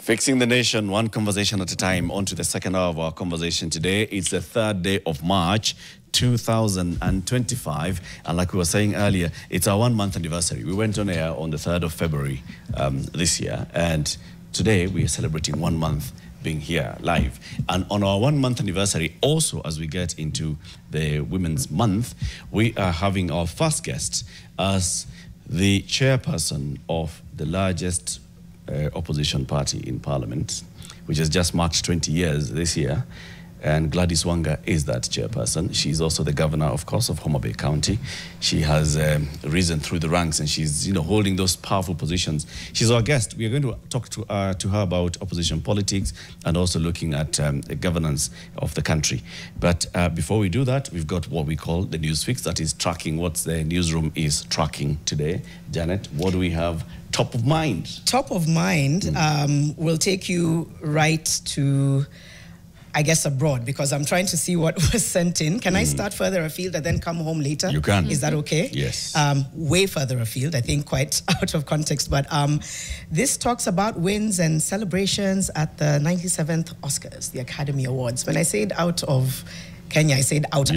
Fixing the nation, one conversation at a time. On to the second hour of our conversation today. It's the 3rd day of March, 2025. And like we were saying earlier, it's our 1 month anniversary. We went on air on the 3rd of February this year. And today we are celebrating 1 month being here live. And on our 1 month anniversary, also as we get into the Women's Month, we are having our first guest as the chairperson of the largest opposition party in Parliament, which has just marked 20 years this year. And Gladys Wanga is that chairperson. She's also the governor, of course, of Homa Bay County. She has risen through the ranks, and she's, holding those powerful positions. She's our guest. We are going to talk to her about opposition politics and also looking at the governance of the country. But before we do that, we've got what we call the news fix, that is tracking what the newsroom is tracking today. Janet, what do we have top of mind? Top of mind will take you right to, I guess, abroad, because I'm trying to see what was sent in. Can I start further afield and then come home later? You can. Is that okay? Yes. Way further afield, I think, quite out of context. But this talks about wins and celebrations at the 97th Oscars, the Academy Awards. When I said out of Kenya, I said out.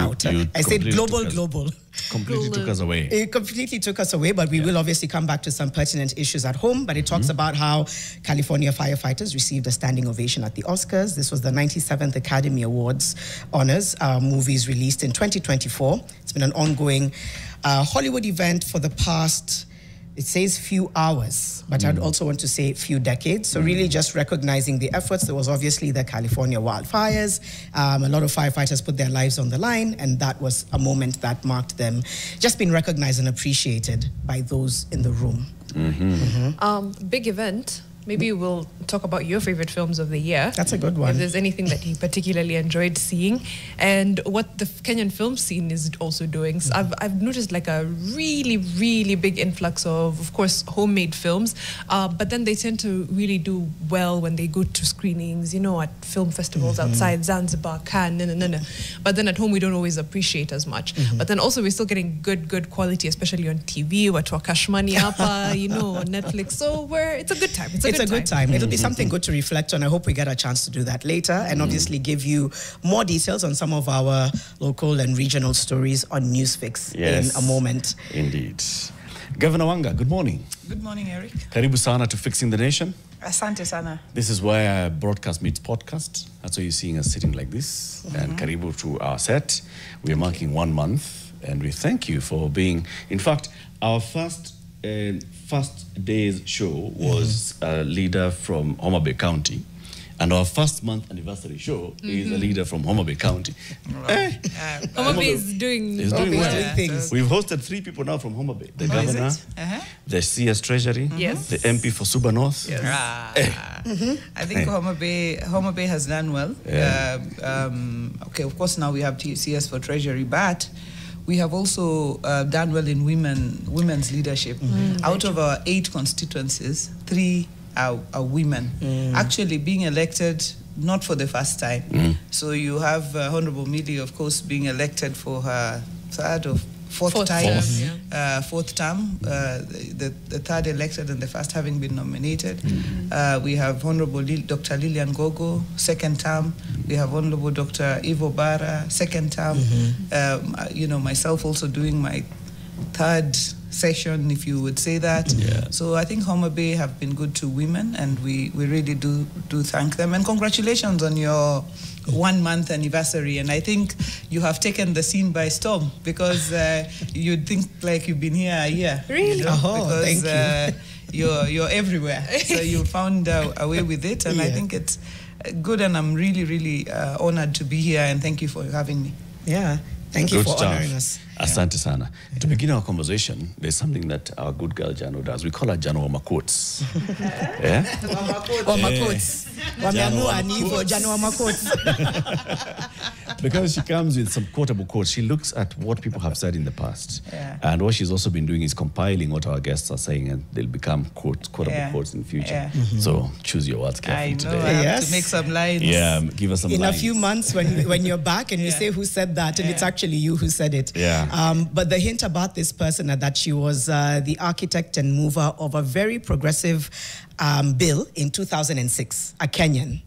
I said global. Completely took us away. It completely took us away, but we will obviously come back to some pertinent issues at home. But it talks about how California firefighters received a standing ovation at the Oscars. This was the 97th Academy Awards honors. Movies released in 2024. It's been an ongoing Hollywood event for the past, it says few hours, but I'd also want to say few decades. So really just recognizing the efforts. There was obviously the California wildfires. A lot of firefighters put their lives on the line, and that was a moment that marked them just being recognized and appreciated by those in the room. Big event. Maybe we'll talk about your favorite films of the year. That's a good one. If there's anything that you particularly enjoyed seeing, and what the Kenyan film scene is also doing. So I've noticed like a really big influx of course, homemade films, but then they tend to really do well when they go to screenings, at film festivals outside Zanzibar, Cannes, But then at home we don't always appreciate as much. But then also we're still getting good quality, especially on TV. Watu wa Kashmani hapa, on Netflix. So it's a good time. It's a good time. It'll be something good to reflect on. I hope we get a chance to do that later and obviously give you more details on some of our local and regional stories on Newsfix in a moment. Indeed. Governor Wanga, good morning. Good morning, Eric. Karibu sana to Fixing the Nation. Asante sana. This is where broadcast meets podcast. That's why you're seeing us sitting like this. And karibu to our set. We are marking 1 month, and we thank you for being, in fact, our first day's show was a leader from Homa Bay County, and our first month anniversary show is a leader from Homa Bay County. Homa Bay is doing well. Things. We've hosted 3 people now from Homa Bay: the governor, the CS Treasury, the MP for Suba North. Yes. I think Homa Bay has done well. Okay, of course now we have CS for Treasury, but we have also done well in women's leadership. Out of our 8 constituencies, 3 are women. Actually being elected, not for the first time. So you have Honorable Millie, of course, being elected for her 3rd or 4th time. Fourth term, the 3rd elected and the 1st having been nominated. We have Honorable Dr. Lilian Gogo, 2nd term. We have Honorable Dr. Ivo Bara, 2nd term. Myself also doing my 3rd session, if you would say that. So I think Homa Bay have been good to women, and we really do thank them. And congratulations on your 1 month anniversary. And I think you have taken the scene by storm, because you'd think like you've been here a year. Really? Because thank you. You're everywhere. So you found a way with it, and I think it's good, and I'm really honored to be here, and thank you for having me. Yeah. Thank you for honoring us. Asante sana. To begin our conversation, there's something that our good girl Jano does. We call her Jano Wama Quotes. Wama Quotes. Wama Quotes. because she comes with some quotable quotes. She looks at what people have said in the past. Yeah. And what she's also been doing is compiling what our guests are saying, and they'll become quotable quotes in future. Yeah. So choose your words carefully I know, today. I have Yes. to make some lines. Yeah, give us some In lines. a few months, when you're back and you say who said that, and it's actually you who said it. Yeah. But the hint about this person is that she was the architect and mover of a very progressive bill in 2006, a Kenyan.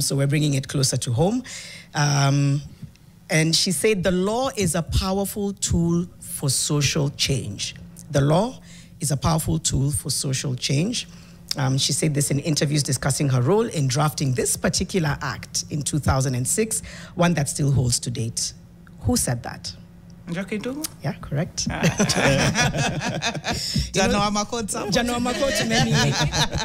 So we're bringing it closer to home. And she said the law is a powerful tool for social change. The law is a powerful tool for social change. She said this in interviews discussing her role in drafting this particular act in 2006, one that still holds to date. Who said that? Njoki Yeah, correct.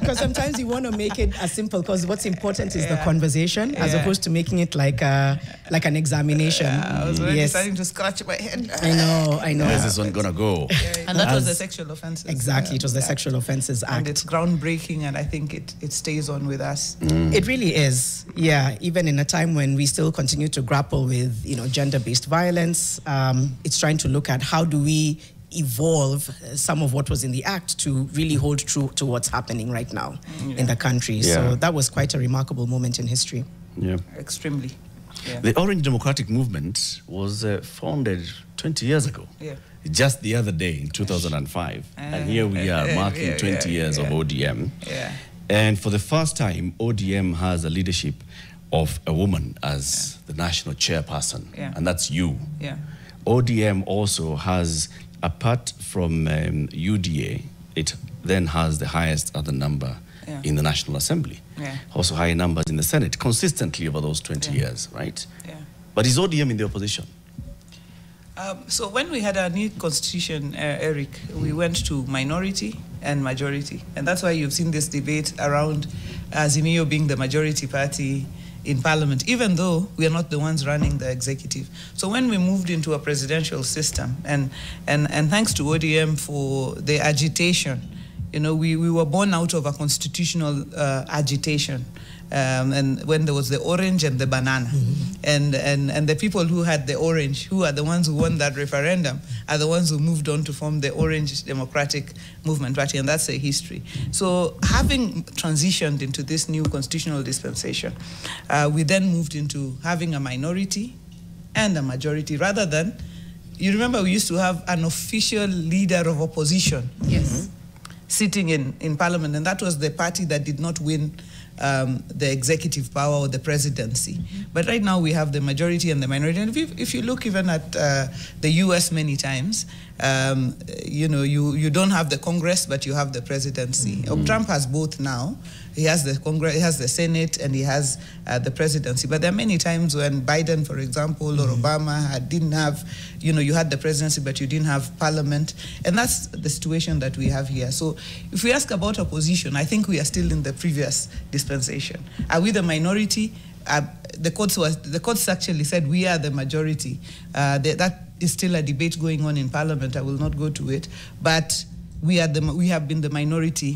Because sometimes you want to make it as simple, because what's important is the conversation as opposed to making it like an examination. I was already starting to scratch my head. I know. Where's this one gonna go? And that was the sexual offences. Exactly, it was the Sexual Offences Act. And it's groundbreaking, and I think it stays on with us. It really is, yeah. Even in a time when we still continue to grapple with, gender-based violence, it's trying to look at how do we evolve some of what was in the act to really hold true to what's happening right now in the country. Yeah. So that was quite a remarkable moment in history. Yeah. Extremely. Yeah. The Orange Democratic Movement was founded 20 years ago. Yeah. Just the other day in 2005. And here we are marking 20 years of ODM. Yeah. And for the first time, ODM has a leadership of a woman as the national chairperson. Yeah. And that's you. Yeah. ODM also has, apart from UDA, it then has the highest other number in the National Assembly. Yeah. Also high numbers in the Senate, consistently over those 20 years, right? Yeah. But is ODM in the opposition? So when we had our new constitution, Eric, we went to minority and majority. And that's why you've seen this debate around Azimio being the majority party in parliament, even though we are not the ones running the executive. So when we moved into a presidential system, and thanks to ODM for the agitation, we were born out of a constitutional agitation. And when there was the orange and the banana, and the people who had the orange, who are the ones who won that referendum, are the ones who moved on to form the Orange Democratic Movement Party, and that's a history. So having transitioned into this new constitutional dispensation, we then moved into having a minority and a majority, rather than, you remember we used to have an official leader of opposition sitting in parliament, and that was the party that did not win the executive power or the presidency. But right now we have the majority and the minority. And if you look even at the US many times, you don't have the Congress, but you have the presidency. Trump has both now. He has the Congress, he has the Senate, and he has the presidency. But there are many times when Biden, for example, or Obama didn't have, you had the presidency, but you didn't have parliament. And that's the situation that we have here. So if we ask about opposition, I think we are still in the previous dispensation. Are we the minority? The courts actually said we are the majority. That is still a debate going on in parliament. I will not go to it. But we have been the minority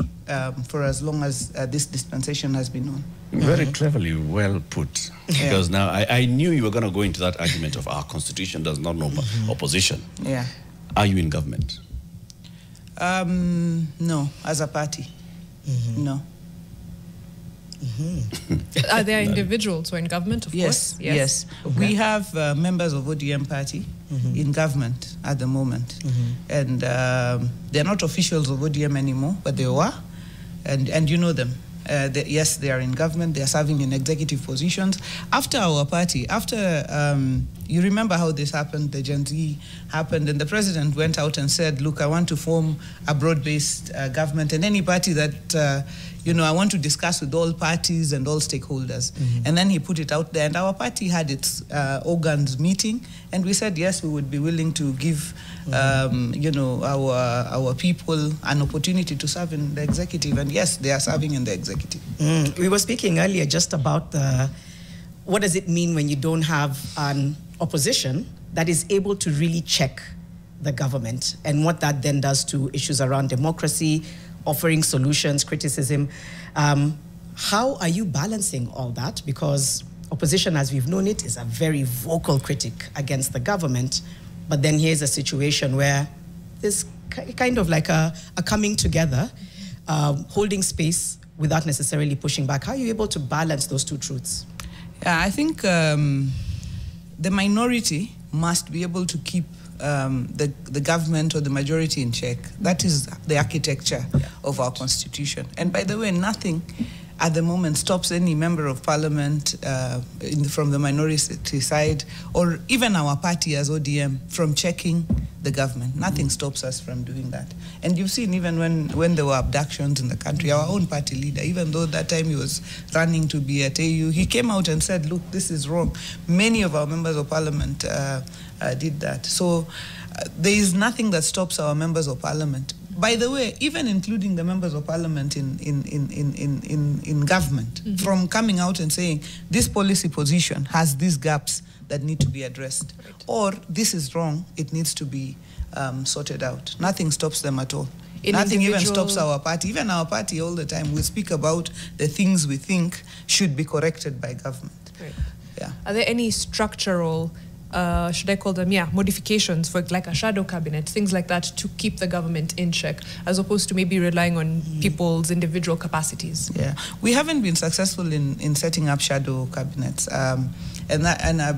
for as long as this dispensation has been on. Very cleverly well put. Because now I knew you were going to go into that argument of our constitution does not know opposition. Yeah. Are you in government? No, as a party. No. Are there individuals who are in government, of course? Yes. Okay. We have members of ODM party in government at the moment. And they're not officials of ODM anymore, but they were. And you know them. Yes, they are in government. They are serving in executive positions. After our party, you remember how this happened, the Gen Z happened, and the president went out and said, look, I want to form a broad-based government, and any party that, I want to discuss with all parties and all stakeholders. And then he put it out there, and our party had its organs meeting, and we said, yes, we would be willing to give, our people an opportunity to serve in the executive, and yes, they are serving in the executive. We were speaking earlier just about what does it mean when you don't have an opposition that is able to really check the government, and what that then does to issues around democracy, offering solutions, criticism. How are you balancing all that? Because opposition as we've known it is a very vocal critic against the government. But then here's a situation where there's kind of like a coming together, holding space without necessarily pushing back. How are you able to balance those two truths? Yeah, I think the minority must be able to keep the government or the majority in check. That is the architecture of our constitution. And by the way, nothing at the moment stops any member of parliament from the minority side, or even our party as ODM, from checking the government. Nothing stops us from doing that. And you've seen even when there were abductions in the country, our own party leader, even though that time he was running to be at AU, he came out and said, look, this is wrong. Many of our members of parliament did that. So there is nothing that stops our members of parliament. By the way, even including the members of parliament in government, from coming out and saying, this policy position has these gaps that need to be addressed, or this is wrong, it needs to be sorted out. Nothing stops them at all. Nothing even stops our party. Even our party all the time, we speak about the things we think should be corrected by government. Right. Yeah. Are there any structural, should I call them, modifications for like a shadow cabinet, things like that, to keep the government in check, as opposed to maybe relying on people's individual capacities? Yeah, we haven't been successful in setting up shadow cabinets.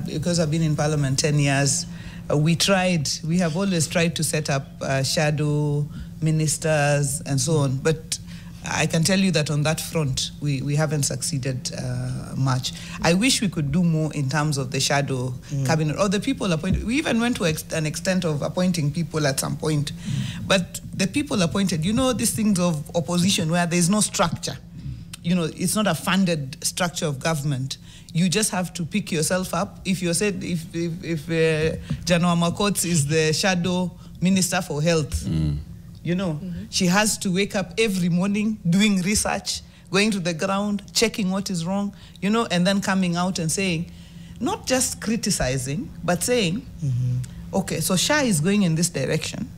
Because I've been in Parliament 10 years, we have always tried to set up shadow ministers and so on, but I can tell you that on that front, we haven't succeeded much. I wish we could do more in terms of the shadow cabinet, or the people appointed. We even went to an extent of appointing people at some point. But the people appointed, these things of opposition where there's no structure. It's not a funded structure of government. You just have to pick yourself up. If you said, if Janwa Makot's is the shadow minister for health, she has to wake up every morning doing research, going to the ground, checking what is wrong, and then coming out and saying, not just criticizing, but saying, okay, so SHA is going in this direction,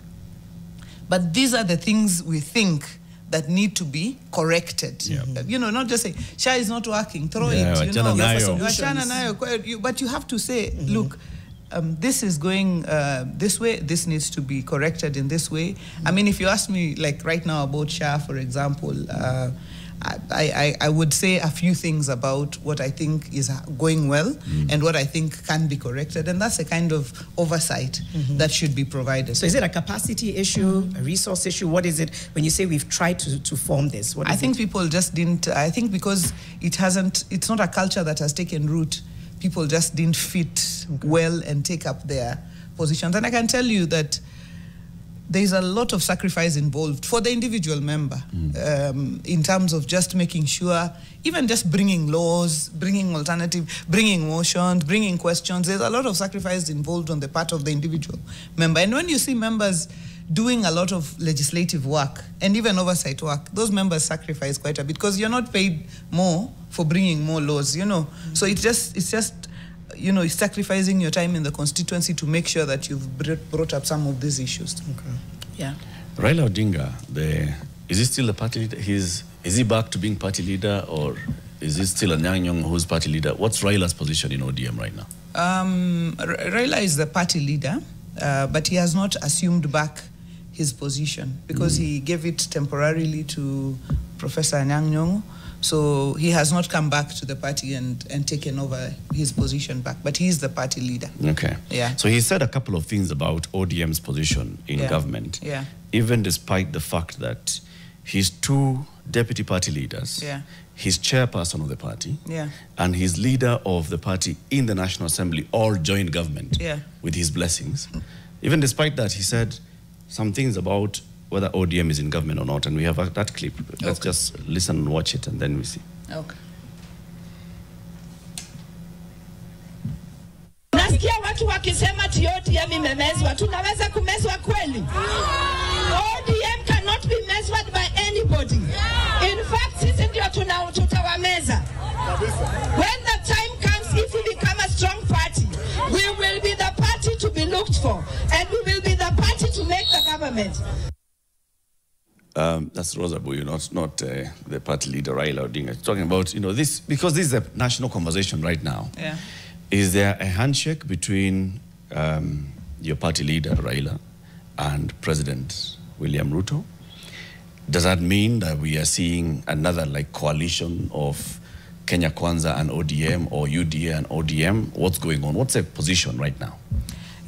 but these are the things we think that need to be corrected. Not just say, SHA is not working, throw it, but you have to say, look, this is going this way, this needs to be corrected in this way. I mean, if you ask me, like right now about SHA, for example, I would say a few things about what I think is going well and what I think can be corrected, and that's a kind of oversight that should be provided. So is it a capacity issue, a resource issue? What is it when you say we've tried to form this? I think people just didn't, I think because it's not a culture that has taken root, people just didn't fit well and take up their positions. And I can tell you that there's a lot of sacrifice involved for the individual member in terms of just making sure, even just bringing laws, bringing motions, bringing questions. There's a lot of sacrifice involved on the part of the individual member. And when you see members doing a lot of legislative work and even oversight work, those members sacrifice quite a bit because you're not paid more for bringing more laws, So it's just it's sacrificing your time in the constituency to make sure that you've brought up some of these issues. Okay. Yeah. Raila Odinga, is he still the party leader? Is he back to being party leader, or is he still a Nyang who's party leader? What's Raila's position in ODM right now? Raila is the party leader, but he has not assumed back his position because he gave it temporarily to Professor Nyang. So he has not come back to the party and taken over his position back, but he is the party leader. Okay. Yeah. So he said a couple of things about ODM's position in government. Yeah. Even despite the fact that his two deputy party leaders, his chairperson of the party, and his leader of the party in the National Assembly all joined government with his blessings. Even despite that, he said some things about whether ODM is in government or not, and we have that clip. Let's just listen and watch it, and then we see. Okay. Nasikia watu wakisema ati ODM imemezwa. Tunaweza kumezwa kweli? ODM cannot be measured by anybody. In fact, sisi ndio tutawameza. When the time comes, if we become a strong party, we will be the party to be looked for, and we will be the party to make the government. That's Rosa Boyu, not the party leader Raila Odinga. Talking about, this, because this is a national conversation right now. Yeah. Is there a handshake between your party leader Raila and President William Ruto? Does that mean that we are seeing another coalition of Kenya Kwanza and ODM, or UDA and ODM? What's going on? What's the position right now?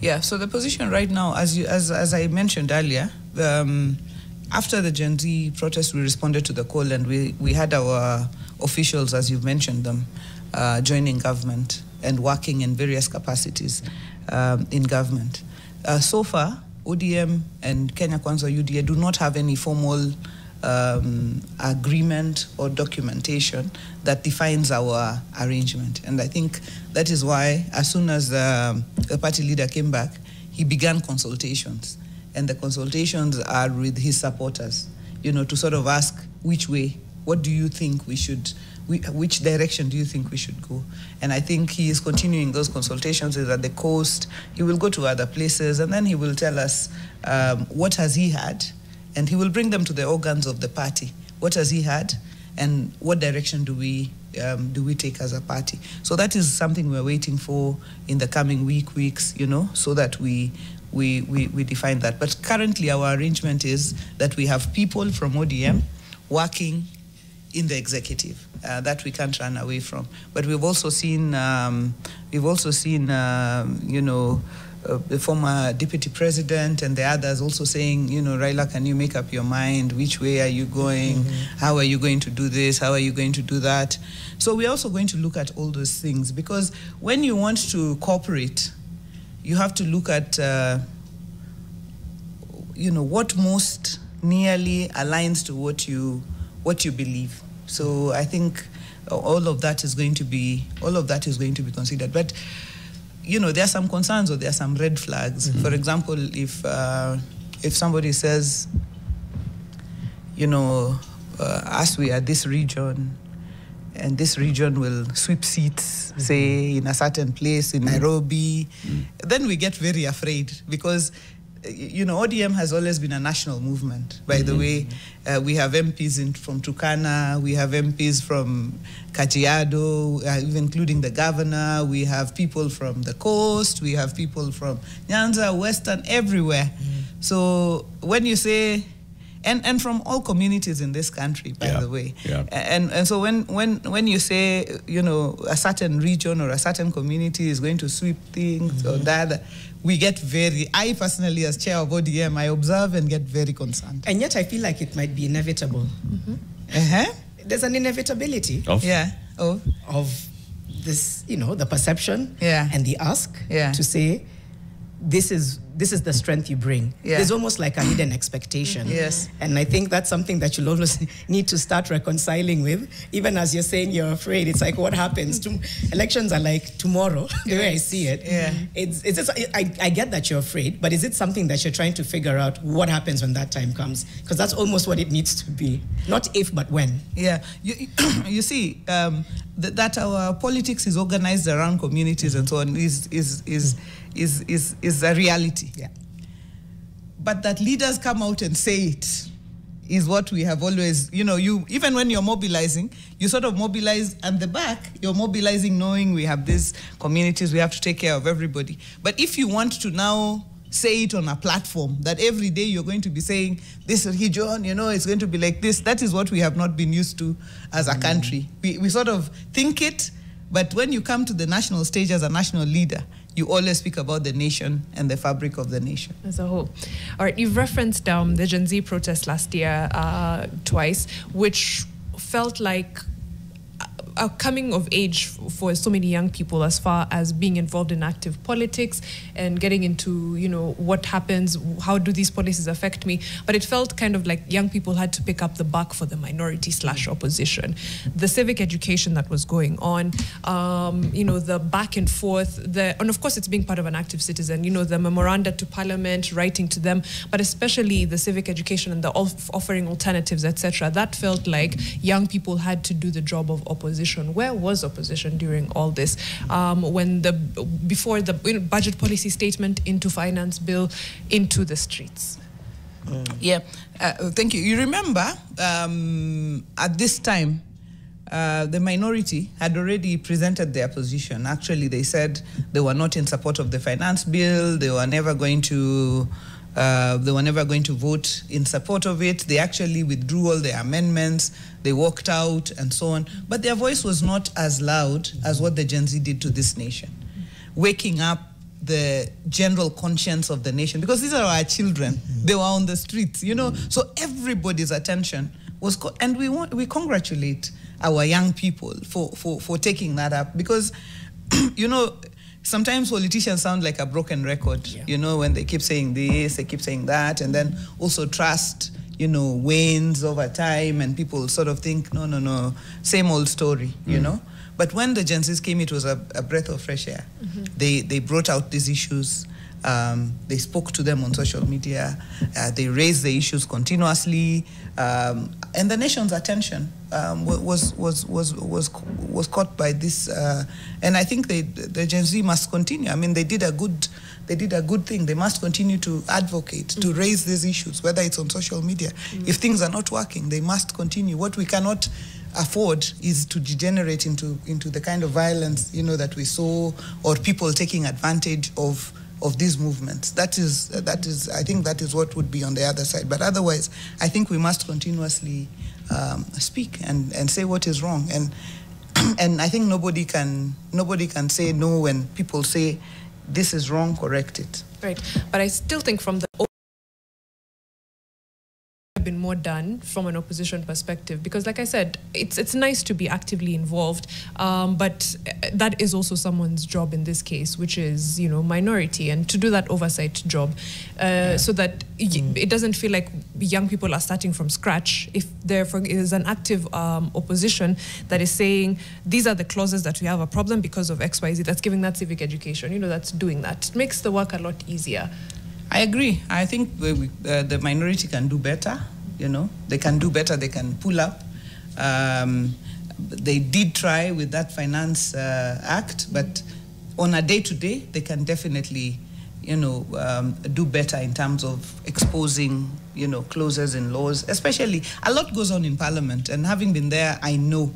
Yeah, so the position right now, as I mentioned earlier, after the Gen Z protest, we responded to the call, and we had our officials, as you've mentioned them, joining government and working in various capacities in government. So far, ODM and Kenya Kwanza UDA do not have any formal agreement or documentation that defines our arrangement. And I think that is why, as soon as the party leader came back, he began consultations. And the consultations are with his supporters, to sort of ask which way, what do you think we should, which direction do you think we should go? And I think he is continuing those consultations. He's at the coast, he will go to other places, and then he will tell us what has he had, and he will bring them to the organs of the party. What has he had, and what direction do we take as a party? So that is something we're waiting for in the coming weeks, so that we define that. But currently our arrangement is that we have people from ODM working in the executive, that we can't run away from. But we've also seen, the former deputy president and the others also saying, Raila, can you make up your mind? Which way are you going? Mm-hmm. How are you going to do this? How are you going to do that? So we're also going to look at all those things, because when you want to cooperate, you have to look at, what most nearly aligns to what you believe. So I think all of that is going to be considered. But there are some concerns, or there are some red flags. Mm-hmm. For example, if somebody says, as we are this region, and this region will sweep seats, say, in a certain place in Nairobi, then we get very afraid, because ODM has always been a national movement, by the way. We have MPs from Turkana, we have MPs from Kajiado, even including the governor. We have people from the coast, we have people from Nyanza, Western, everywhere. So when you say, and from all communities in this country, by the way. Yeah. And so when you say, a certain region or a certain community is going to sweep things or that, we get I personally, as chair of ODM, I observe and get very concerned. And yet I feel like it might be inevitable. There's an inevitability of this, the perception and the ask to say, this is the strength you bring. There's almost like a hidden expectation. Yes. And I think that's something that you'll always need to start reconciling with. Even as you're saying you're afraid, it's like, what happens? Elections are like tomorrow, the way I see it. I get that you're afraid, but is it something that you're trying to figure out what happens when that time comes? Because that's almost what it needs to be. Not if, but when. Yeah. You see, that our politics is organized around communities and so on is a reality. Yeah. But that leaders come out and say it is what we have always, even when you're mobilizing, you sort of mobilize at the back, you're mobilizing knowing we have these communities, we have to take care of everybody. But if you want to now say it on a platform that every day you're going to be saying, this region, it's going to be like this, that is what we have not been used to as a country. We sort of think it, but when you come to the national stage as a national leader, you always speak about the nation and the fabric of the nation. As a whole. All right, you've referenced the Gen Z protest last year twice, which felt like a coming of age for so many young people as far as being involved in active politics and getting into, what happens, how do these policies affect me? But it felt kind of like young people had to pick up the buck for the minority/opposition. The civic education that was going on, the back and forth, and of course it's being part of an active citizen, the memoranda to parliament, writing to them, but especially the civic education and the offering alternatives, etc. That felt like young people had to do the job of opposition. Where was opposition during all this? Before the budget policy statement, into finance bill, into the streets? Yeah, thank you. You remember at this time, the minority had already presented their position. Actually, they said they were not in support of the finance bill. They were never going to vote in support of it. They actually withdrew all their amendments. They walked out and so on. But their voice was not as loud as what the Gen Z did to this nation, waking up the general conscience of the nation, because these are our children. They were on the streets, you know. So everybody's attention was, and we congratulate our young people for taking that up, because, you know, sometimes politicians sound like a broken record, you know, when they keep saying this, they keep saying that, and then also trust, you know, wanes over time, and people sort of think, no, same old story, you know. But when the Gen Zs came, it was a breath of fresh air. They brought out these issues. They spoke to them on social media. They raised the issues continuously, and the nation's attention was caught by this. And I think the Gen Z must continue. I mean, they did a good thing. They must continue to advocate, to raise these issues, whether it's on social media. If things are not working, they must continue. What we cannot afford is to degenerate into the kind of violence, you know, that we saw, or people taking advantage of these movements. That is I think that is what would be on the other side. But otherwise, I think we must continuously speak and say what is wrong. And I think nobody can say no when people say this is wrong, correct it. Right, but I still think from the been more done from an opposition perspective, because like I said, it's nice to be actively involved, but that is also someone's job in this case, which is, you know, minority, and to do that oversight job, so that it doesn't feel like young people are starting from scratch. If there is an active opposition that is saying these are the clauses that we have a problem because of XYZ, that's giving that civic education, you know, that's doing that. It makes the work a lot easier. I agree. I think the minority can do better, you know. They can do better, they can pull up. They did try with that Finance Act, but on a day-to-day, they can definitely, you know, do better in terms of exposing, you know, clauses in laws. Especially, a lot goes on in Parliament, and having been there, I know.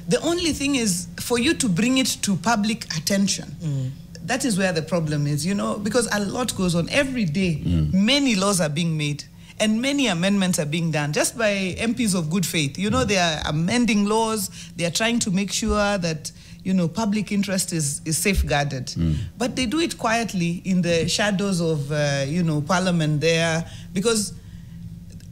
The only thing is, for you to bring it to public attention, that is where the problem is, you know, because a lot goes on every day. Many laws are being made, and many amendments are being done just by MPs of good faith. You know, they are amending laws. They are trying to make sure that, you know, public interest is safeguarded. But they do it quietly in the shadows of, you know, Parliament there, because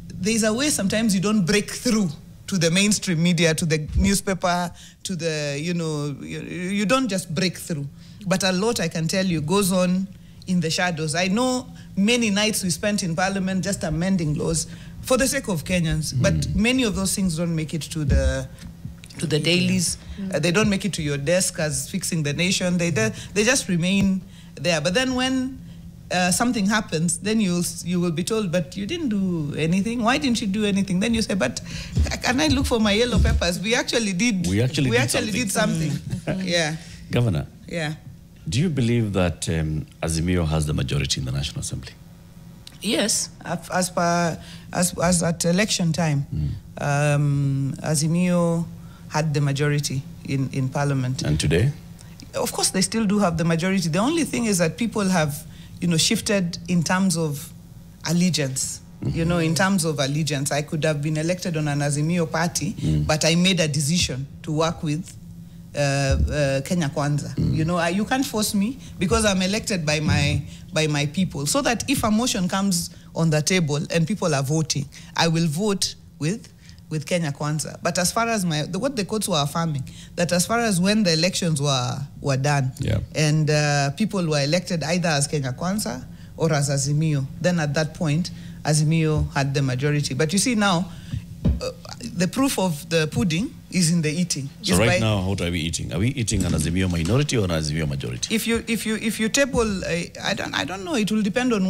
there's a way sometimes you don't break through to the mainstream media, to the newspaper, to the, you know, you don't just break through. But a lot, I can tell you, goes on in the shadows. I know many nights we spent in Parliament just amending laws for the sake of Kenyans, but many of those things don't make it to the dailies. They don't make it to your desk as fixing the nation. They just remain there. But then when something happens, then you will be told, but you didn't do anything. Why didn't you do anything? Then you say, but can I look for my yellow peppers? We actually did. We actually did something. Yeah. Governor. Yeah. Do you believe that Azimio has the majority in the National Assembly? Yes, as at election time, Azimio had the majority in Parliament. And today? Of course, they still do have the majority. The only thing is that people have, you know, shifted in terms of allegiance. You know, in terms of allegiance, I could have been elected on an Azimio party, but I made a decision to work with Kenya Kwanza. You know, you can't force me, because I'm elected by my people. So that if a motion comes on the table and people are voting, I will vote with Kenya Kwanza. But as far as what the courts were affirming, that as far as when the elections were done, and people were elected either as Kenya Kwanza or as Azimio, then at that point, Azimio had the majority. But you see now, the proof of the pudding is in the eating. So right now, what are we eating? Are we eating an Azimio minority or an Azimio majority? If you table, I don't know. It will depend on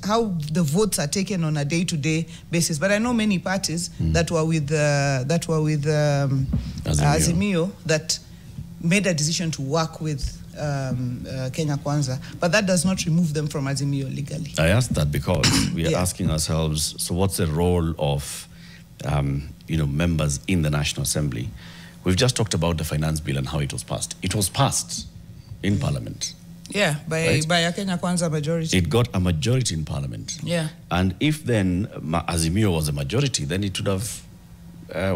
how the votes are taken on a day-to-day basis. But I know many parties that were with Azimio that made a decision to work with Kenya Kwanza, but that does not remove them from Azimio legally. I asked that because we are asking ourselves, so what's the role of members in the National Assembly? We've just talked about the finance bill and how it was passed. It was passed in Parliament. Yeah, by a Kenya Kwanza majority. It got a majority in Parliament. Yeah. And if then Azimio was a majority, then it would have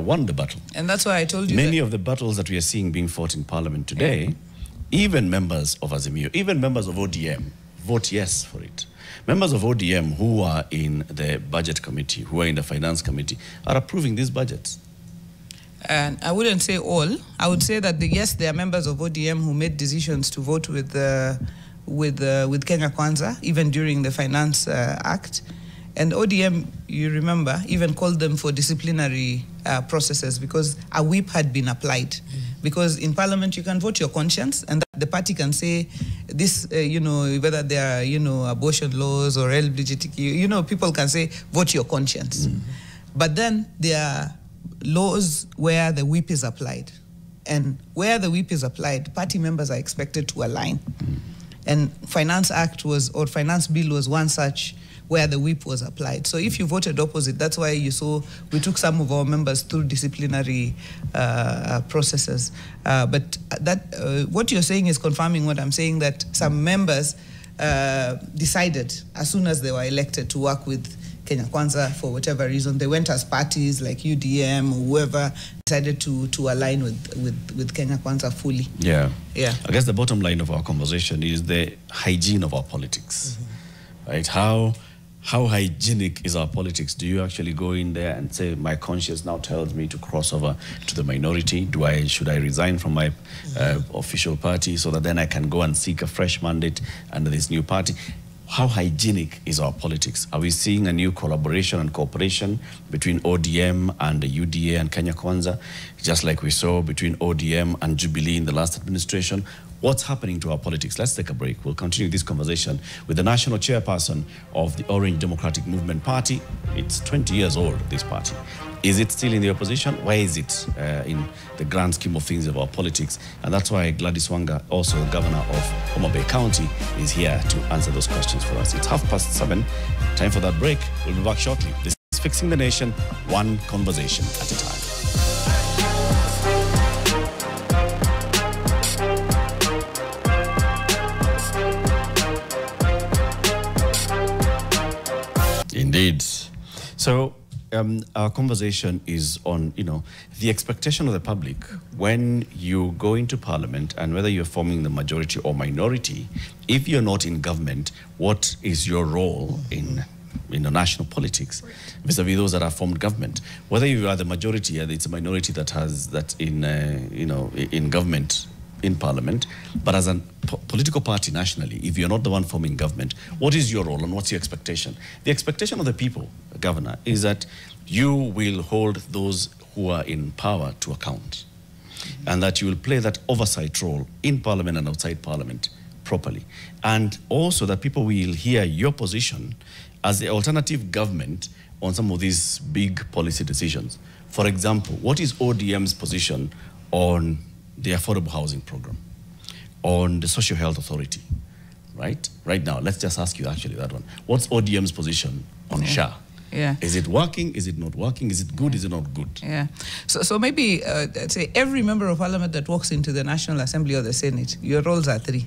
won the battle. And that's why I told you many of the battles that we are seeing being fought in Parliament today, even members of Azimio, even members of ODM, vote yes for it. Members of ODM who are in the budget committee, who are in the finance committee, are approving these budgets. And I wouldn't say all. I would say that yes, there are members of ODM who made decisions to vote with Kenya Kwanza, even during the Finance Act. And ODM, you remember, even called them for disciplinary processes because a whip had been applied. Because in Parliament, you can vote your conscience, and the party can say this, whether there are, abortion laws or LGBTQ, people can say, vote your conscience. But then there are laws where the whip is applied. And where the whip is applied, party members are expected to align. And Finance Bill was one such where the whip was applied. So if you voted opposite, that's why you saw we took some of our members through disciplinary processes. But what you're saying is confirming what I'm saying, that some members decided as soon as they were elected to work with Kenya Kwanza for whatever reason. They went as parties like UDM or whoever, decided to align with Kenya Kwanza fully. Yeah. I guess the bottom line of our conversation is the hygiene of our politics, right? How hygienic is our politics? Do you actually go in there and say, my conscience now tells me to cross over to the minority? Should I resign from my official party so that then I can go and seek a fresh mandate under this new party? How hygienic is our politics? Are we seeing a new collaboration and cooperation between ODM and the UDA and Kenya Kwanza, just like we saw between ODM and Jubilee in the last administration? What's happening to our politics? Let's take a break. We'll continue this conversation with the national chairperson of the Orange Democratic Movement Party. It's 20 years old, this party. Is it still in the opposition? Where is it in the grand scheme of things of our politics? And that's why Gladys Wanga, also governor of Homa Bay County, is here to answer those questions for us. It's 7:30. Time for that break. We'll be back shortly. This is Fixing the Nation, one conversation at a time. Indeed. So our conversation is on, the expectation of the public when you go into Parliament, and whether you're forming the majority or minority, if you're not in government, what is your role in the national politics vis-a-vis those that have formed government? Whether you are the majority or it's a minority that in government, in Parliament, but as a political party nationally, if you're not the one forming government, what is your role and what's your expectation? The expectation of the people, Governor, is that you will hold those who are in power to account, and that you will play that oversight role in Parliament and outside Parliament properly. And also that people will hear your position as the alternative government on some of these big policy decisions. For example, what is ODM's position on the affordable housing program, on the social health authority, right? Right now, let's just ask you actually that one. What's ODM's position on SHA? Yeah. Is it working? Is it not working? Is it good? Is it not good? Yeah. So maybe say every member of Parliament that walks into the National Assembly or the Senate, your roles are three: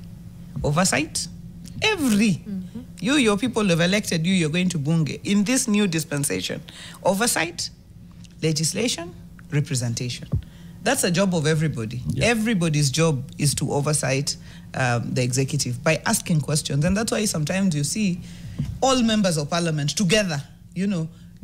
oversight. Your people have elected you. You're going to Bunge in this new dispensation. Oversight, legislation, representation. That's a job of everybody. Yeah. Everybody's job is to oversight the executive by asking questions. And that's why sometimes you see all members of Parliament together,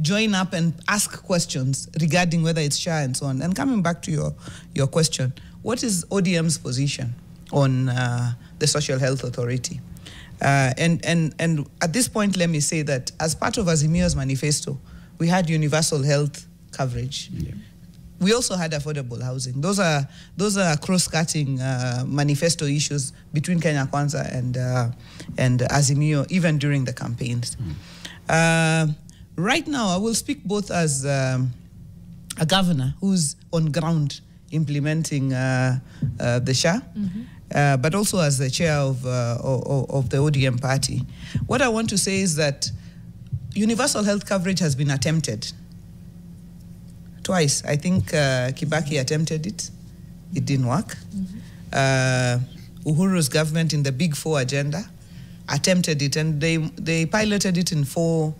join up and ask questions regarding whether it's SHA and so on. And coming back to your question, what is ODM's position on the Social Health Authority? And at this point, let me say that as part of Azimio's manifesto, we had universal health coverage. Yeah. We also had affordable housing. Those are cross-cutting manifesto issues between Kenya Kwanza and Azimio, even during the campaigns. Right now, I will speak both as a governor who's on ground implementing the SHA, but also as the chair of the ODM party. What I want to say is that universal health coverage has been attempted twice. I think Kibaki attempted it. It didn't work. Uhuru's government in the Big Four agenda attempted it, and they piloted it in four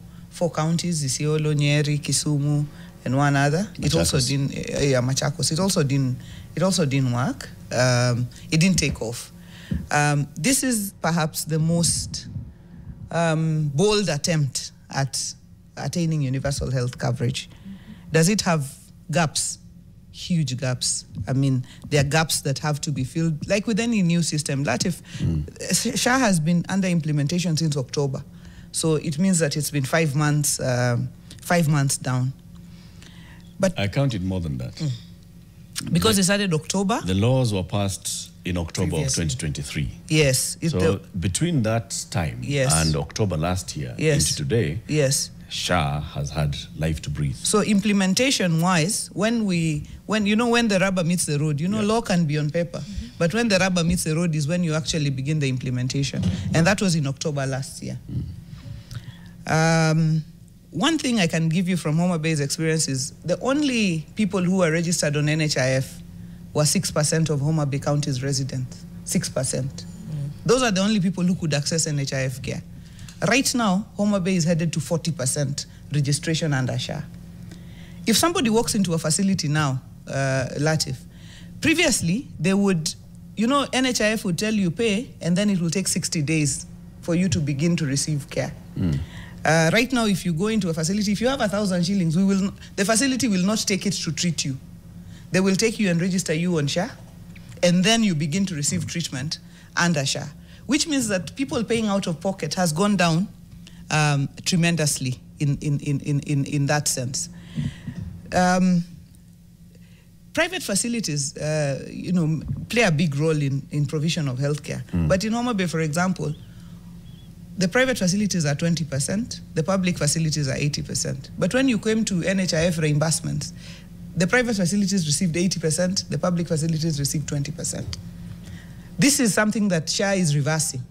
counties: Isiolo, Nyeri, Kisumu, and one other. Machakos. It also didn't. Machakos. It also didn't work. It didn't take off. This is perhaps the most bold attempt at attaining universal health coverage. Does it have gaps? Huge gaps. I mean, there are gaps that have to be filled, like with any new system. Latif, SHA has been under implementation since October. So it means that it's been 5 months, 5 months down. But I counted more than that. Because it started October? The laws were passed in October of 2023. Yes. So between that time and October last year into today, SHA has had life to breathe. So implementation-wise, when the rubber meets the road, law can be on paper, but when the rubber meets the road is when you actually begin the implementation. And that was in October last year. One thing I can give you from Homa Bay's experience is the only people who are registered on NHIF were 6% of Homa Bay County's residents. 6%. Those are the only people who could access NHIF care. Right now, Homa Bay is headed to 40% registration under SHA. If somebody walks into a facility now, Latif, previously they would, NHIF would tell you pay, and then it will take 60 days for you to begin to receive care. Right now, if you go into a facility, if you have 1,000 shillings, the facility will not take it to treat you. They will take you and register you on SHA, and then you begin to receive treatment under SHA, which means that people paying out of pocket has gone down tremendously in that sense. Private facilities, play a big role in provision of healthcare. But in Homa Bay, for example, the private facilities are 20%, the public facilities are 80%. But when you came to NHIF reimbursements, the private facilities received 80%, the public facilities received 20%. This is something that SHA is reversing.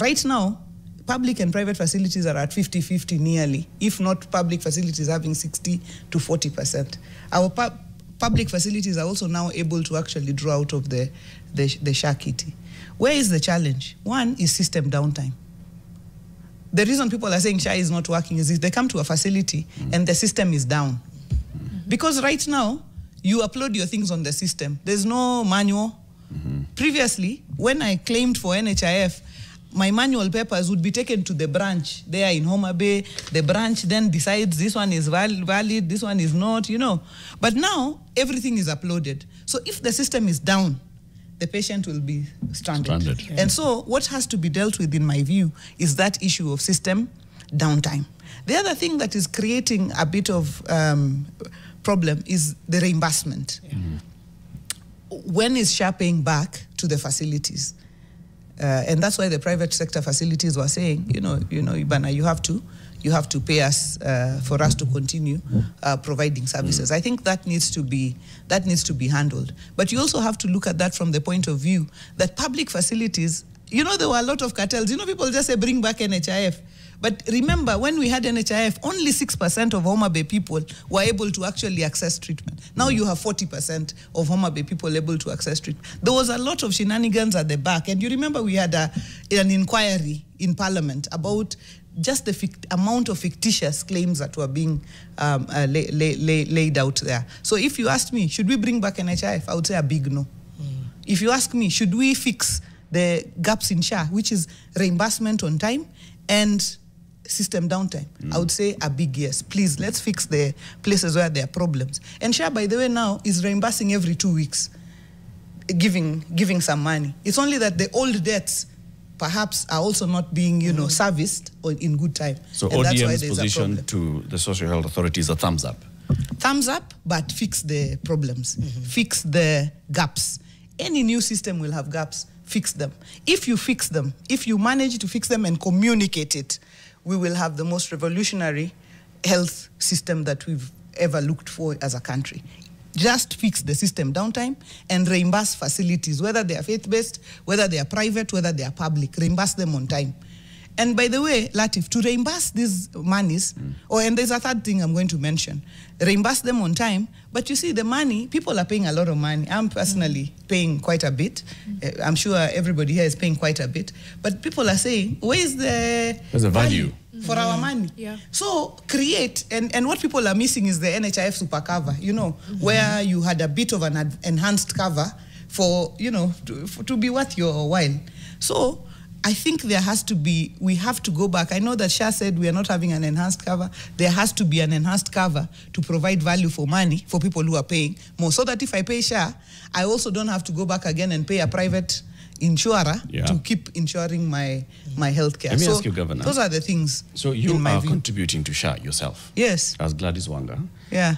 Right now, public and private facilities are at 50-50 nearly, if not public facilities having 60 to 40%. Our public facilities are also now able to actually draw out of the SHA kitty. Where is the challenge? One is system downtime. The reason people are saying SHA is not working is if they come to a facility and the system is down. Because right now, you upload your things on the system. There's no manual. Previously, when I claimed for NHIF, my manual papers would be taken to the branch there in Homa Bay. The branch then decides this one is valid, this one is not, But now, everything is uploaded. So if the system is down, the patient will be stranded. Yeah. And so what has to be dealt with, in my view, is that issue of system downtime. The other thing that is creating a bit of problem is the reimbursement. When is SHA paying back to the facilities? And that's why the private sector facilities were saying, Ibana, you have to pay us for us to continue providing services. I think that needs to be handled. But you also have to look at that from the point of view that public facilities, there were a lot of cartels. People just say bring back NHIF. But remember, when we had NHIF, only 6% of Homa Bay people were able to actually access treatment. Now you have 40% of Homa Bay people able to access treatment. There was a lot of shenanigans at the back. And you remember we had an inquiry in Parliament about just the amount of fictitious claims that were being laid out there. So if you asked me, should we bring back NHIF, I would say a big no. If you ask me, should we fix the gaps in SHA, which is reimbursement on time and system downtime, I would say a big yes. Please, let's fix the places where there are problems. And SHA, by the way, now is reimbursing every 2 weeks, giving some money. It's only that the old debts perhaps are also not being, serviced or in good time. So ODM's position to the social health authority is a thumbs up. Thumbs up, but fix the problems, fix the gaps. Any new system will have gaps. Fix them. If you fix them, if you manage to fix them and communicate it, we will have the most revolutionary health system that we've ever looked for as a country. Just fix the system downtime and reimburse facilities, whether they are faith-based, whether they are private, whether they are public, reimburse them on time. And by the way, Latif, to reimburse these monies, and there's a third thing I'm going to mention, reimburse them on time, but you see the money, people are paying a lot of money. I'm personally paying quite a bit. I'm sure everybody here is paying quite a bit. But people are saying, where's the value for our money? Yeah. So create, and what people are missing is the NHIF super cover, you know, where you had a bit of an enhanced cover for, you know, to be worth your while. So I think there has to be, we have to go back. I know that SHA said we are not having an enhanced cover. There has to be an enhanced cover to provide value for money for people who are paying more, so that if I pay SHA, I also don't have to go back again and pay a private insurer to keep insuring my healthcare. Let me ask you, Governor. Those are the things. So you are contributing to SHA yourself? Yes. As Gladys Wanga. Yeah.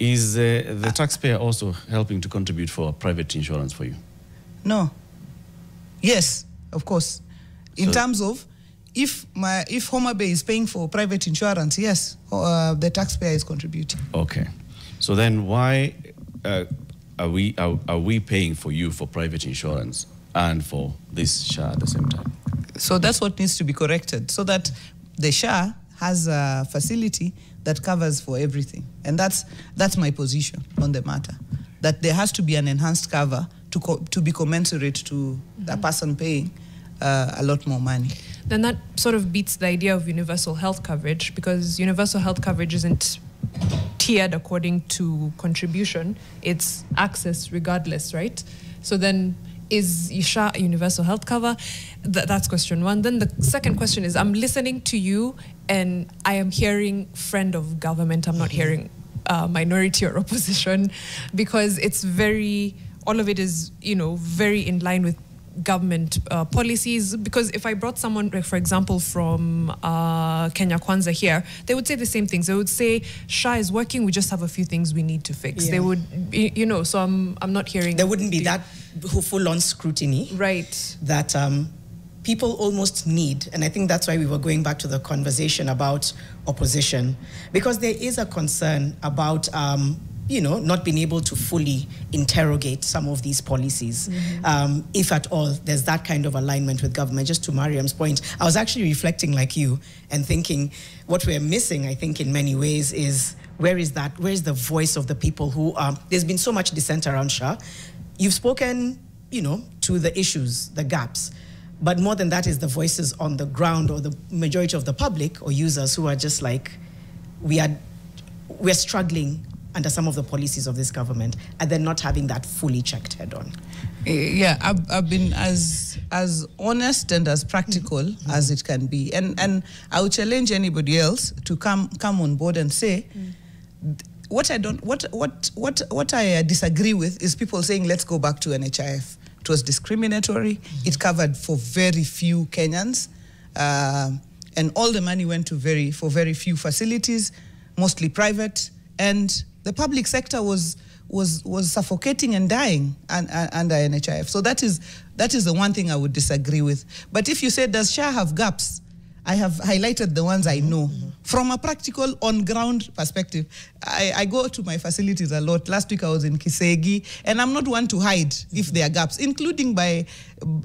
Is the taxpayer also helping to contribute for private insurance for you? No. Yes, of course. In terms of, if Homa Bay is paying for private insurance, yes, the taxpayer is contributing. Okay. So then why are we paying for you for private insurance and for this SHA at the same time? So that's what needs to be corrected, so that the SHA has a facility that covers for everything. And that's my position on the matter, that there has to be an enhanced cover to be commensurate to the person paying a lot more money. Then that sort of beats the idea of universal health coverage, because universal health coverage isn't tiered according to contribution, it's access regardless, right? So then is SHA universal health cover? That's question one. Then the second question is, I'm listening to you and I am hearing friend of government, I'm not hearing minority or opposition, because it's very, all of it is, you know, very in line with government policies. Because if I brought someone, like, for example, from Kenya Kwanza here, they would say the same things. They would say, SHA is working, we just have a few things we need to fix. They would, you know, so I'm not hearing... There wouldn't be that full-on scrutiny. Right. That people almost need, and I think that's why we were going back to the conversation about opposition, because there is a concern about you know, not being able to fully interrogate some of these policies. If at all, there's that kind of alignment with government. Just to Mariam's point, I was actually reflecting like you and thinking what we're missing, I think, in many ways is, where is the voice of the people who, there's been so much dissent around SHA. You've spoken, you know, to the issues, the gaps, but more than that is the voices on the ground, or the majority of the public or users who are just like, we're struggling under some of the policies of this government, and then not having that fully checked head on. Yeah, I've been as honest and as practical as it can be, and I would challenge anybody else to come on board and say, what I disagree with is people saying, let's go back to NHIF. It was discriminatory. It covered for very few Kenyans, and all the money went to for very few facilities, mostly private, and the public sector was suffocating and dying under NHIF. So that is the one thing I would disagree with. But if you say, does SHA have gaps? I have highlighted the ones I know. From a practical, on-ground perspective, I go to my facilities a lot. Last week I was in Kisegi, and I'm not one to hide if there are gaps, including by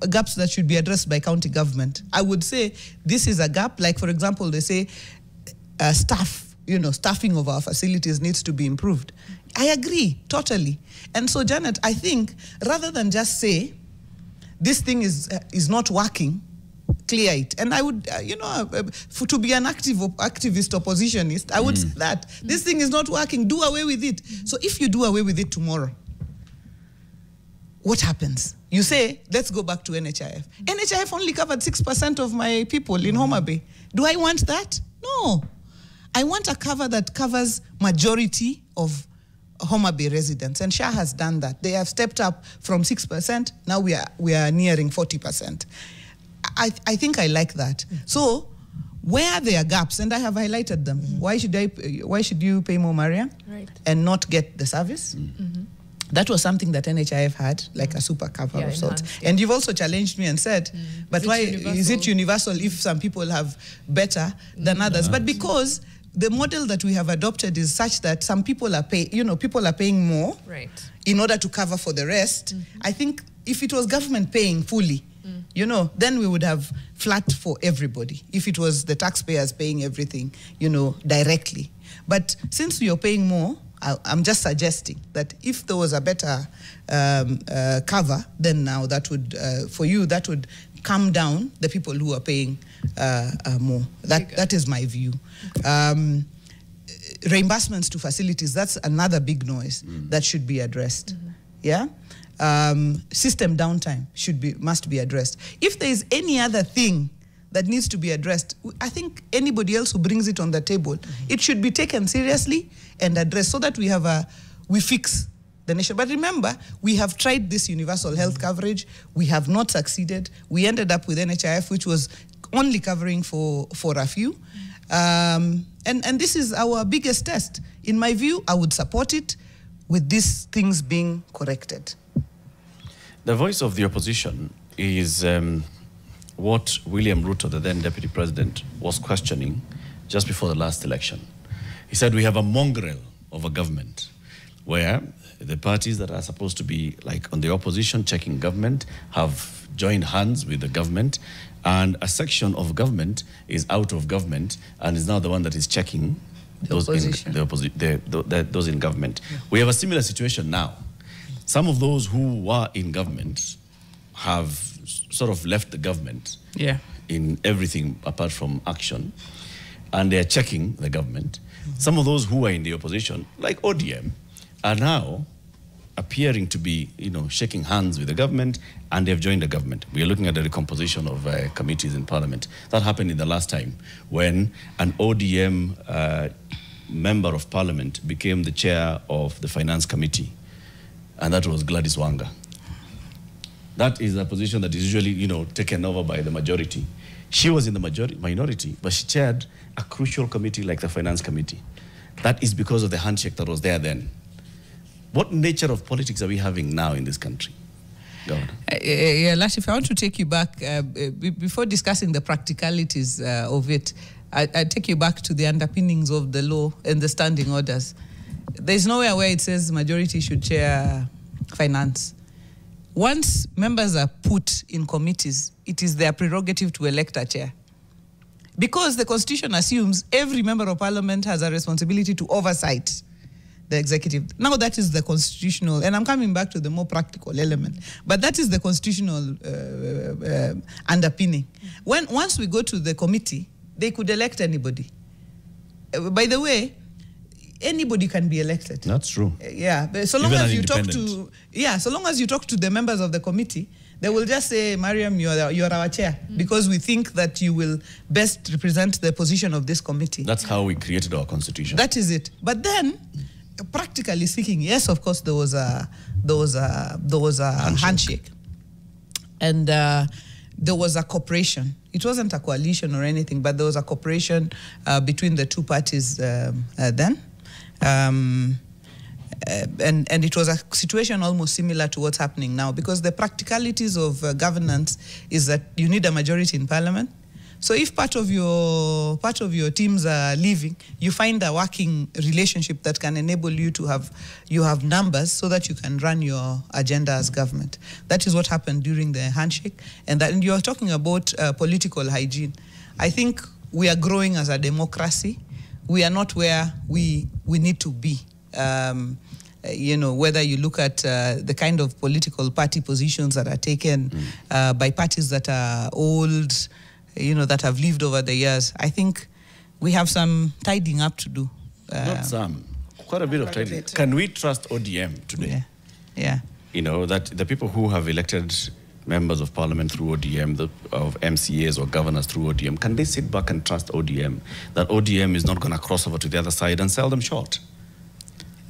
gaps that should be addressed by county government. I would say this is a gap. Like, for example, they say staff. You know, staffing of our facilities needs to be improved. I agree, totally. And so, Janet, I think rather than just say, this thing is not working, clear it. And I would, you know, to be an activist oppositionist, I would say that this thing is not working, do away with it. So if you do away with it tomorrow, what happens? You say, let's go back to NHIF. NHIF only covered 6% of my people in Homa Bay. Do I want that? No. I want a cover that covers majority of Homa Bay residents, and SHA has done that. They have stepped up from 6%. Now we are nearing 40%. I think I like that. So where there are gaps, and I have highlighted them. Why should you pay more, Maria, and not get the service? That was something that NHIF had, like a super cover of sorts. And you've also challenged me and said, but why is it universal if some people have better than others? But because the model that we have adopted is such that some people are paying more in order to cover for the rest. I think if it was government paying fully, then we would have flat for everybody. If it was the taxpayers paying everything, directly. But since you're paying more, I'm just suggesting that if there was a better cover, then now that would, for you, that would calm down the people who are paying more. That is my view. Reimbursements to facilities, that's another big noise that should be addressed. Yeah? System downtime must be addressed. If there is any other thing that needs to be addressed, I think anybody else who brings it on the table, it should be taken seriously and addressed so that we fix the nation. But remember, we have tried this universal health coverage. We have not succeeded. We ended up with NHIF, which was only covering for a few. And this is our biggest test. In my view, I would support it with these things being corrected. The voice of the opposition is what William Ruto, the then Deputy President, was questioning just before the last election. He said we have a mongrel of a government where the parties that are supposed to be like on the opposition checking government have joined hands with the government, and a section of government is out of government and is now the one that is checking those in government. Yeah. We have a similar situation now. Some of those who were in government have sort of left the government in everything apart from action, and they are checking the government. Some of those who are in the opposition, like ODM, are now appearing to be, shaking hands with the government, and they've joined the government. We are looking at the recomposition of committees in Parliament. That happened in the last time when an ODM member of Parliament became the chair of the Finance Committee, and that was Gladys Wanga. That is a position that is usually, taken over by the majority. She was in the minority, but she chaired a crucial committee like the Finance Committee. That is because of the handshake that was there then. What nature of politics are we having now in this country? Latif, I want to take you back, before discussing the practicalities of it, I take you back to the underpinnings of the law and the standing orders. There's nowhere where it says majority should chair finance. Once members are put in committees, it is their prerogative to elect a chair. Because the Constitution assumes every member of Parliament has a responsibility to oversight the executive. Now that is the constitutional, and I'm coming back to the more practical element, but that is the constitutional underpinning. Once we go to the committee, they could elect anybody. By the way, anybody can be elected. That's true. Yeah, so long as you talk to the members of the committee, they will just say, Mariam, you're our chair, because we think that you will best represent the position of this committee. That's how we created our constitution. That is it. But then, practically speaking, yes, of course, there was a handshake. And there was a cooperation. It wasn't a coalition or anything, but there was a cooperation between the two parties then. And it was a situation almost similar to what's happening now, because the practicalities of governance is that you need a majority in Parliament. So if part of your teams are leaving, you find a working relationship that can enable you to have numbers so that you can run your agenda as government. That is what happened during the handshake. And you're talking about political hygiene. I think we are growing as a democracy. We are not where we need to be. Whether you look at the kind of political party positions that are taken by parties that are old, that have lived over the years, I think we have some tidying up to do. Not some, quite a bit of tidying. Can we trust ODM today? Yeah. That the people who have elected members of Parliament through ODM, of MCAs or governors through ODM, can they sit back and trust ODM, that ODM is not going to cross over to the other side and sell them short?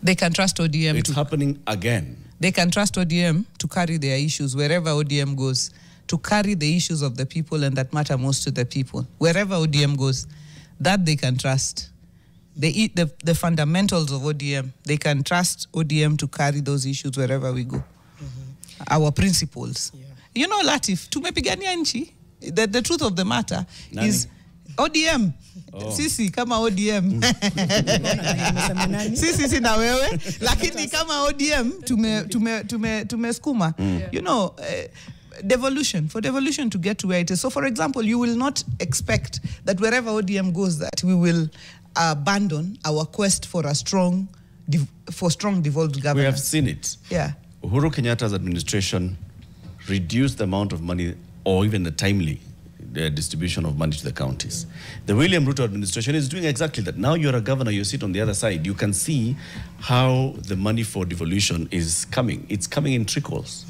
They can trust ODM. It's happening again. They can trust ODM to carry their issues wherever ODM goes, to carry the issues of the people and that matter most to the people. Wherever ODM goes, that they can trust. The fundamentals of ODM, they can trust ODM to carry those issues wherever we go. Our principles. Latif, tumepigania nchi. The truth of the matter is ODM Sisi kama ODM. Sisi na wewe. Lakini kama ODM tumeskuma. You know, for devolution to get to where it is. So, for example, you will not expect that wherever ODM goes that we will abandon our quest for a strong devolved governance. We have seen it. Yeah. Uhuru Kenyatta's administration reduced the amount of money or even the timely distribution of money to the counties. The William Ruto administration is doing exactly that. Now you're a governor, you sit on the other side, you can see how the money for devolution is coming. It's coming in trickles.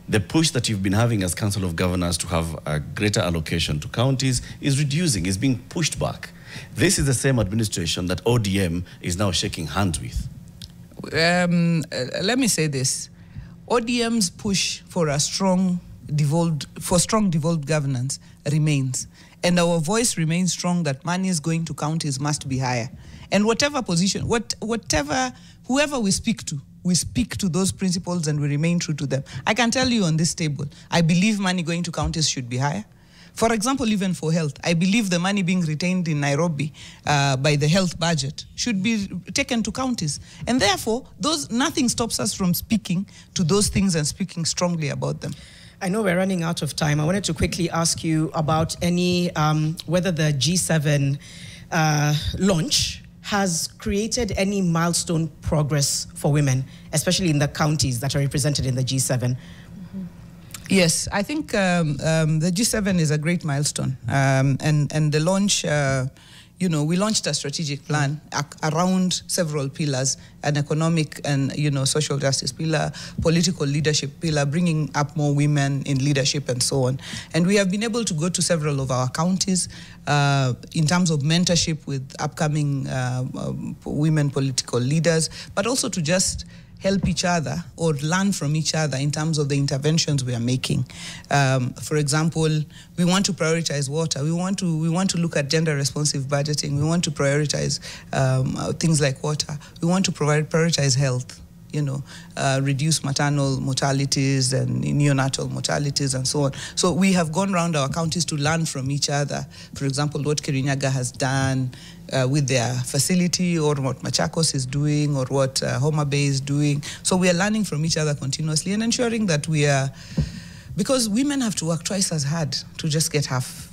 The push that you've been having as Council of Governors to have a greater allocation to counties is reducing, is being pushed back. This is the same administration that ODM is now shaking hands with. Let me say this. ODM's push for a strong devolved governance remains. And our voice remains strong that money is going to counties must be higher. And whatever position, whoever we speak to those principles and we remain true to them. I can tell you on this table, I believe money going to counties should be higher. For example, even for health, I believe the money being retained in Nairobi by the health budget should be taken to counties. And therefore, nothing stops us from speaking to those things and speaking strongly about them. I know we're running out of time. I wanted to quickly ask you about whether the G7 launch has created any milestone progress for women, especially in the counties that are represented in the G7. Yes, I think the G7 is a great milestone. And the launch, you know, we launched a strategic plan around several pillars, an economic and, you know, social justice pillar, political leadership pillar, bringing up more women in leadership and so on. And we have been able to go to several of our counties in terms of mentorship with upcoming women political leaders, but also to just help each other or learn from each other in terms of the interventions we are making. For example, we want to prioritize water. We want to look at gender responsive budgeting. We want to prioritize things like water. We want to prioritize health, you know, reduce maternal mortalities and neonatal mortalities and so on. So we have gone around our counties to learn from each other. For example, what Kirinyaga has done with their facility, or what Machakos is doing, or what Homa Bay is doing. So we are learning from each other continuously and ensuring that we are, because women have to work twice as hard to just get half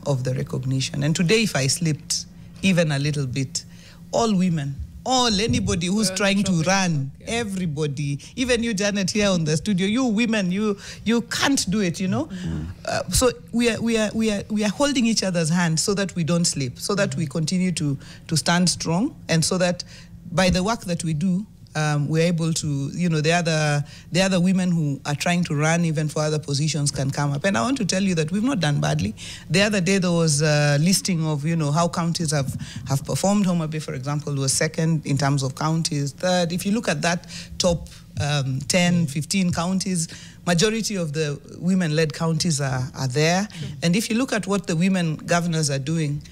of the recognition. And today, if I slipped even a little bit, all women, anybody who's trying to run, everybody, even you, Janet, here on the studio, you women, you can't do it, you know. So we are holding each other's hands so that we don't slip, so that we continue to stand strong, and so that by the work that we do, we're able to, you know, the other women who are trying to run even for other positions can come up. And I want to tell you that we've not done badly. The other day there was a listing of, you know, how counties have performed. Homa Bay, for example, was second in terms of counties. Third, if you look at that top 10, 15 counties, majority of the women-led counties are there. And if you look at what the women governors are doing,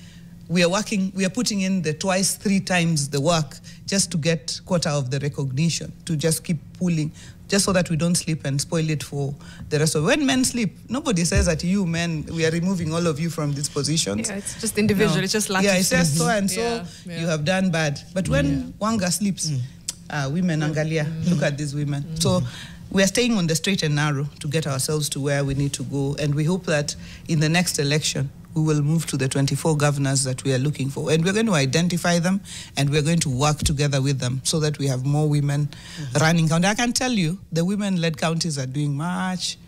we are putting in the twice, 3 times the work just to get quarter of the recognition, to just keep pulling, just so that we don't sleep and spoil it for the rest of it. When men sleep, nobody says that you men, we are removing all of you from these positions. Yeah, it's just individual, it's just lucky. Yeah, it says so and so, you have done bad. But when Wanga sleeps, women, Angalia, look at these women. So we are staying on the straight and narrow to get ourselves to where we need to go. And we hope that in the next election, we will move to the 24 governors that we are looking for. And we're going to identify them, and we're going to work together with them so that we have more women running counties. I can tell you, the women-led counties are doing much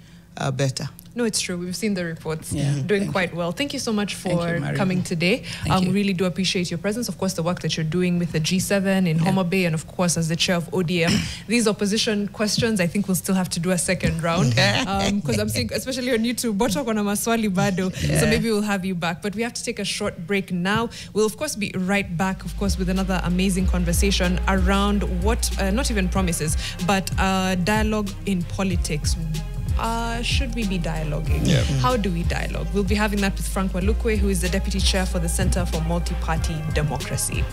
better. No, it's true. We've seen the reports doing quite well. Thank you so much for coming today. We really do appreciate your presence. Of course, the work that you're doing with the G7 in Homa Bay, and of course, as the chair of ODM. These opposition questions, I think we'll still have to do a second round. Because I'm seeing, especially on YouTube, Bocho kona maswali bado. So maybe we'll have you back. But we have to take a short break now. We'll, of course, be right back, of course, with another amazing conversation around what, not even promises, but dialogue in politics. Should we be dialoguing? How do we dialogue? We'll be having that with Frank Walukwe, who is the Deputy Chair for the Center for Multi-Party Democracy.